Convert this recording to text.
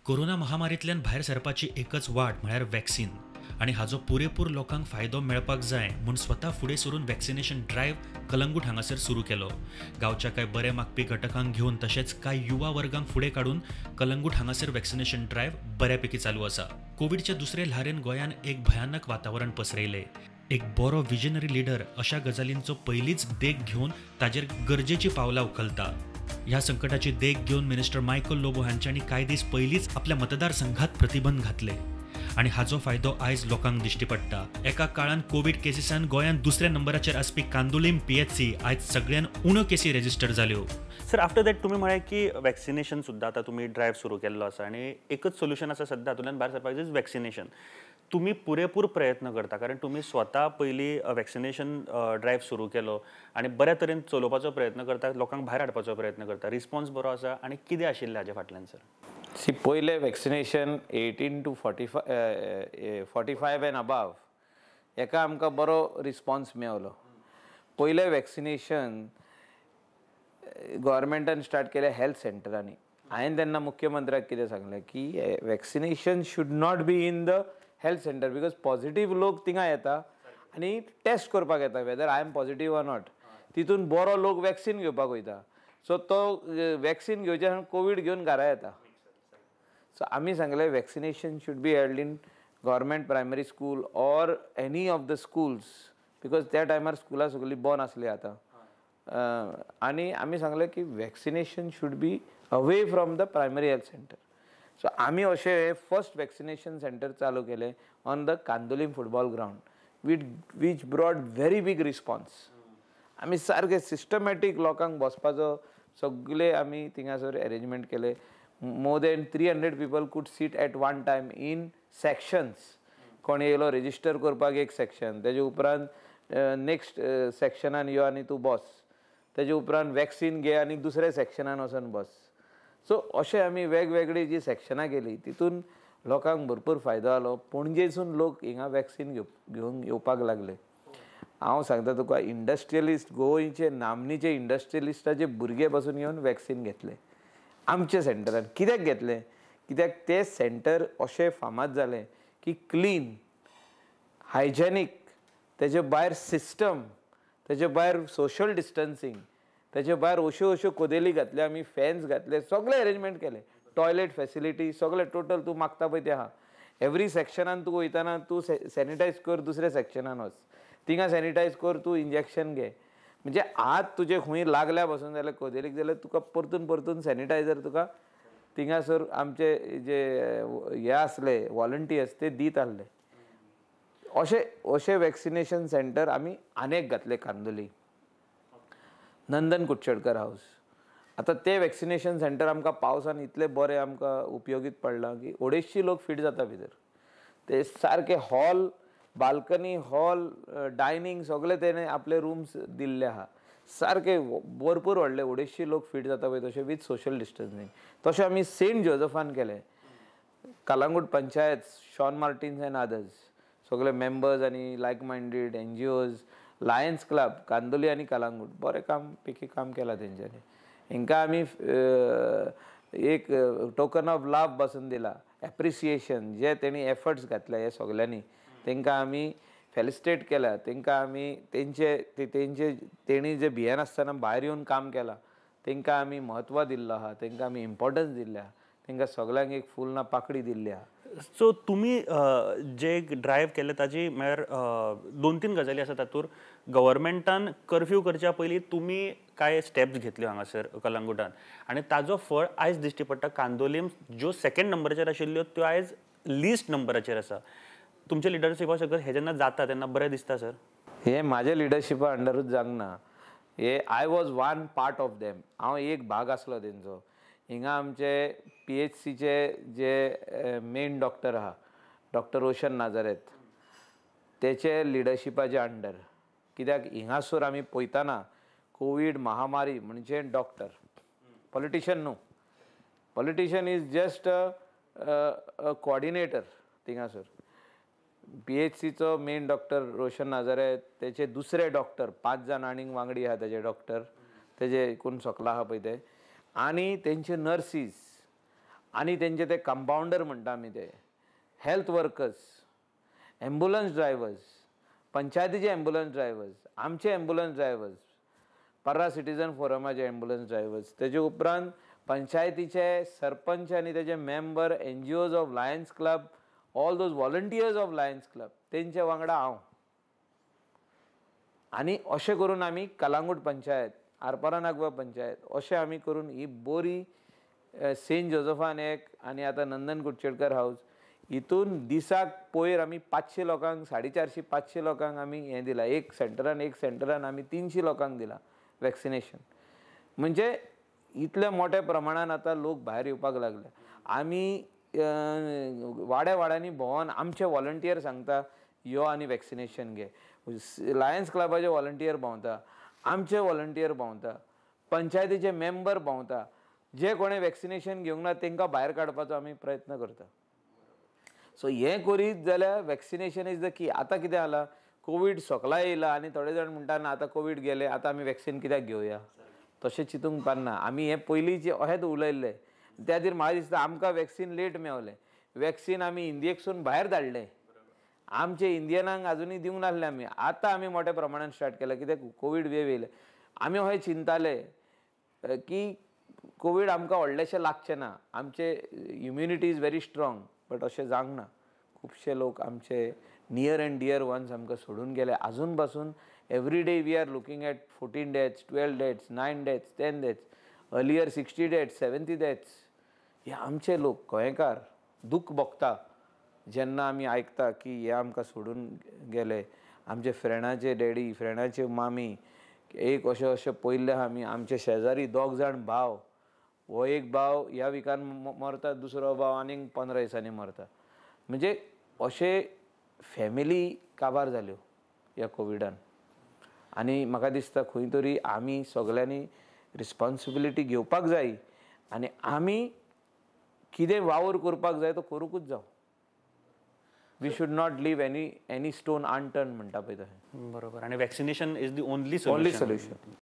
Corona महामारींतल्यान भायर सरपाची एकच वाट म्हळ्यार वॅक्सीन आनी हाजो पुरेपूर लोकांक फायदो मेळपाक जाय म्हूण स्वता फुडें सरून वॅक्सिनेशन ड्रायव्ह कलंगूट हांगासर सुरू केलो. गांवच्या कांय बरे मागपी घटकांक घेवन तशेंच कांय युवा वर्गांक फुडें काडून कलंगूट हांगासर वॅक्सिनेशन ड्रायव्ह बऱ्यापैकी चालू आसा. कोविडचे दुसरे ल्हारेन गोंयान एक भयानक वातावरण पसरयले. एक बरो विजनरी लिडर अशा गजालींचो पयलींच देख घेवन ताजेर गरजेची पावलां उखलता. ह्या संकटाची देख घेवन मिनिस्टर मायकल लोबो हांच्यांनी कांय दीस पयलींच आपल्या मतदारसंघात प्रतिबंध घातले आनी हाचो फायदो आयज लोकांक दिश्टी पडटा. एका काळान कोविड केसीसान गोंयांत दुसऱ्या नंबराचेर आसपी कांदोलीम पीएचसी आयज सगळ्यान उणो केसी रेजिस्टर जाल्यो. सर, आफ्टर दॅट तुमी म्हळें की वॅक्सिनेशन सुद्दां आतां तुमी ड्रायव्ह सुरू केल्लो आसा आनी एकच सोल्युशन आसा सद्या हातूंतल्यान भायर सरपाक इज वॅक्सिनेशन. तुम्ही पुरेपूर प्रयत्न करता कारण तुम्ही स्वता पयलीं वॅक्सिनेशन ड्रायव्ह सुरू केलो आनी बऱ्या तरेन चलोवपाचो प्रयत्न करता, लोकांक भायर हाडपाचो प्रयत्न करता. रिस्पॉन्स बरो आसा आनी कितें आशिल्लें हाजे फाटल्यान सर? सी, पयले वॅक्सिनेशन 18 to 45 एंड अबाव हेका आमकां बरो रिस्पॉन्स मेळलो. पयले वॅक्सिनेशन गव्हर्मेंटान स्टार्ट केलें हेल्थ सेंटरांनी. हांवें तेन्ना मुख्यमंत्र्याक कितें सांगलें की vaccination should not be in the health centre because positive लोक थिंगा येता आनी टेस्ट करपाक येता whether I am positive or not. तितून बरो लोक वॅक्सीन घेवपाक वयता. सो तो वॅक्सीन घेवचे कोवीड घेवन घरा येता. सो आमी सांगलें vaccination should be held in government primary school or any of the schools because त्या टायमार स्कुलां सगळीं बंद आसलीं आतां. आनी आमी सांगलें की vaccination should be away from the primary health centre. So आमी अशें फर्स्ट वॅक्सिनेशन सेंटर चालू केलें on the Candolim football ground with broad very big response. आमी सारके सिस्टमॅटीक लोकांक बसपाचो सगळे आमी थिंगासर अरेंजमेंट केले. More than 300 people could sit at one time in sections. कोण येयलो रेजिस्टर करपाक एक सेक्शन, तेजे उपरांत नेक्स्ट सेक्शनान यो आनी तूं बस, तेजे उपरांत वॅक्सीन घे आनी दुसऱ्या सेक्शनान वचून बस. सो अशें आमी वेगवेगळी जी सेक्शनां केली तितून लोकांक भरपूर फायदो जालो. पणजेसून लोक हिंगा वॅक्सीन घेवन येवपाक लागले. हांव सांगता तुका इंडस्ट्रियलिस्ट गोंयचे नामनेचे इंडस्ट्रियलिस्टाचे भुरगे पासून येवन वॅक्सीन घेतले आमच्या सेंटरान. कित्याक घेतले? कित्याक ते सेंटर अशें फामाद जालें की क्लीन, हायजेनीक, तेजे भायर सिस्टम, तेजे भायर सोशल डिस्टन्सींग, तेजे भायर अश्यो कोदेली घातले आमी, फॅन्स घातले, सगळे अरेंजमेंट केले. टॉयलेट फॅसिलिटी सगळे टोटल तूं मागता पळय ते आहा. एवरी सेक्शनान तूं वयताना तूं सॅनिटायज कर, दुसऱ्या सेक्शनान वच, थिंगा सॅनिटायज कर, तूं इंजेक्शन घे. म्हणजे हात तुजे खंय लागल्या बसून जाल्यार कोदेलीक जाल्यार तुका परतून सॅनिटायझर तुका थिंगासर आमचे जे हे आसले वॉलंटियर्स ते दीत आहले. अशें वॅक्सिनेशन सेंटर आमी आनेक घातले कांदोली. नंदन कुडचडकर हाऊस. आतां ते वॅक्सिनेशन सेंटर आमकां पावसान इतले बरें आमकां उपयोगीत पडलां की 250 लोक फीट जाता भितर. ते सारके हॉल, बाल्कनी, हॉल, डायनींग सगळे तेणे आपले रूम्स दिल्ले आहा. सारके भरपूर व्हडले 250 लोक फीट जाता पळय तशें विथ सोशल डिस्टन्सींग. तशें आमी सेंट जोझफान केलें. Calangute panchayat, Shaun Martins and others सगळे मेंबर्स आनी like minded NGOs, Lions Club Candolim आनी कलंगूट बरें काम पैकी काम केलां तेंच्यांनी. हांकां आमी एक टोकन ऑफ लव बसून दिला, एप्रिसिएशन जे तेणी एफर्ट्स घातले हे सगळ्यांनी. तांकां आमी फेलिसिटेट केल्या. तांकां आमी तेणी जे भियेन आसतना भायर येवन काम केलां तांकां आमी म्हत्व दिल्लो आहा, तांकां आमी इम्पॉर्टन्स दिल्लें आहा, तांकां सगळ्यांक एक फूल ना पाकडी दिल्ली आहा. सो तुमी जे ड्रायव्ह केले ताजी म्हळ्यार 2-3 गजाली आसा. तातूंत गव्हर्मेंटान कर्फ्यू करच्या पयलीं तुमी कांय स्टेप्स घेतल्यो हांगासर कलंगुटान आनी ताजो फळ आयज दिश्टी पडटा. कांदोलीम ज्यो सेकंड नंबराचेर आशिल्ल्यो त्यो आयज लिस्ट नंबराचेर आसा. तुमच्या लिडरशिपा सगळं हे जेन्ना जाता तेन्ना बरें दिसता सर? हे म्हाज्या लिडरशिपा अंडरूच जावंक ना. हे I was one part of them. हांव एक भाग आसलो तेंचो. हिंगा आमचे PHCचे जे मेन डॉक्टर आहा डॉक्टर रोशन नाझारेथ तेचे लिडरशिपाचे अंडर. कित्याक हिंगासर आमी पळयताना कोवीड महामारी म्हणजे डॉक्टर, पॉलिटिशियन न्हू. Politician is just a coordinator थिंगासर. PHCचो मेन डॉक्टर रोशन नाझारेथ, तेचे दुसरे डॉक्टर 5 जाण आनीक वांगडी आहा तेजे डॉक्टर, तेजे कोण सकला आहा पळय ते, आनी तेंचे नर्सीस आणि तेंचे ते कंपाऊंडर म्हणटा आमी ते हेल्थ वर्कर्स, एम्ब्युलन्स ड्रायव्हर्स, पंचायतीचे एम्ब्युलन्स ड्रायव्हर्स, आमचे एम्ब्युलन्स ड्रायव्हर्स, पर्रा सिटीजन फोरमाचे एम्ब्युलन्स ड्रायव्हर्स, तेजे उपरांत पंचायतीचे सरपंच आनी तेजे member, NGOs of Lions Club, all those volunteers of Lions Club, तेंचे वांगडा हांव. आनी अशें करून आमी कलांगूट पंचायत, आरपारा नागवा पंचायत अशें आमी करून ही बरी सेंट जोझफान एक आनी आतां नंदन कुडचेडकर हावस हितून दिसाक पयर आमी 500 लोकांक 450-500 लोकांक आमी हें दिलां. एक सेंटरान आमी 300 लोकांक दिलां वॅक्सिनेशन. म्हणजे इतल्या मोठ्या प्रमाणान आतां लोक भायर येवपाक लागले. आमी वाड्यांनी भोंवन आमचे व्हॉलंटियर सांगता यो आनी वॅक्सिनेशन घे. लायन्स क्लबाचे व्हॉलंटियर भोंवता, आमचे व्हॉलंटियर भोंवता, पंचायतीचे मेंबर भोंवता. जे कोणें वॅक्सिनेशन घेवंक ना तांकां भायर काडपाचो आमी प्रयत्न करता. सो हें करीत जाल्यार वॅक्सिनेशन इज द की. आतां कितें जालां, कोवीड सोंकला येयला आनी थोडे जाण म्हणटा ना आतां कोवीड गेले आतां आमी वॅक्सिन कित्याक घेवया. तशें चिंतूंक पारना. आमी हें पयलींचे अशेंच उलयल्ले. त्या खातीर म्हाका दिसता आमकां वॅक्सिन लेट मेवलें. वॅक्सिन आमी इंडियेकसून भायर धाडलें. आमचे इंडियनांक आजुनूय दिवंक नासलें आमी. आतां आमी मोठ्या प्रमाणान स्टार्ट केलां कित्याक कोवीड वेव येयले. आमी अशें चिंताले की कोवीड आमकां व्हडलेशें लागचें ना, आमचे immunity is very strong. But अशें जावंक ना. खुबशे लोक आमचे नियर एंड डियर वन्स आमकां सोडून गेले. आजून पासून every day we are looking at 14 deaths, 12 deaths, 9 deaths, 10 deaths, earlier 60 deaths, 70 deaths. हे आमचे लोक गोंयकार दूख भोगता जेन्ना आमी आयकता की हे आमकां सोडून गेले. आमचे फ्रेंडाचे डॅडी, फ्रेंडाचे मामी, एक अशें पयल्ले आमी आमचे शेजारी 2 जाण भाव. हो एक भाव ह्या विकान मरता, दुसरो भाव आनीक 15 दिसांनी मरता. म्हणजे अशे फॅमिली काबार जाल्यो ह्या कोविडान. आनी म्हाका दिसता खंय तरी आमी सगल्यांनी रिस्पॉन्सिबिलिटी घेवपाक जाय आनी आमी कितें वावर करपाक जाय तो करूंकूच जावं. We should not leave any stone unturn म्हणटा पळय तशें. बरोबर. आणि vaccination is the only solution.